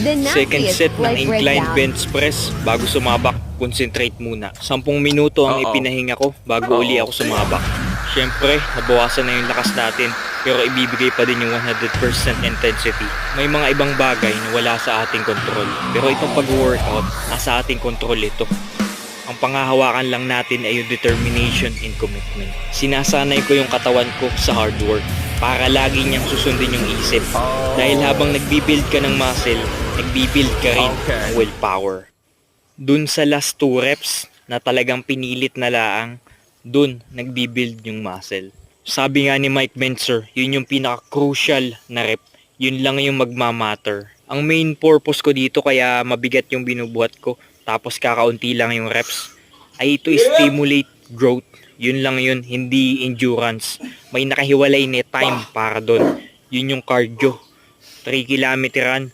Second set ng inclined bench press bago sumabak, concentrate muna. 10 minuto ang ipinahinga ko bago uli ako sumabak. Siyempre, nabawasan na yung lakas natin pero ibibigay pa din yung 100% intensity. May mga ibang bagay na wala sa ating control. Pero itong pag-workout, nasa ating control ito. Ang pangahawakan lang natin ay yung determination and commitment. Sinasanay ko yung katawan ko sa hard work para lagi niyang susundin yung isip. Dahil habang nagbibuild ka ng muscle, nagbibuild ka rin ng willpower. Dun sa last 2 reps na talagang pinilit na laang, dun nagbibuild yung muscle. Sabi nga ni Mike Mentzer, yun yung pinaka-crucial na rep. Yun lang yung magmamatter. Ang main purpose ko dito kaya mabigat yung binubuhat ko tapos kakaunti lang yung reps ay to stimulate growth. Yun lang yun, hindi endurance. May nakahiwalay na time para doon. Yun yung cardio. 3 kilometeran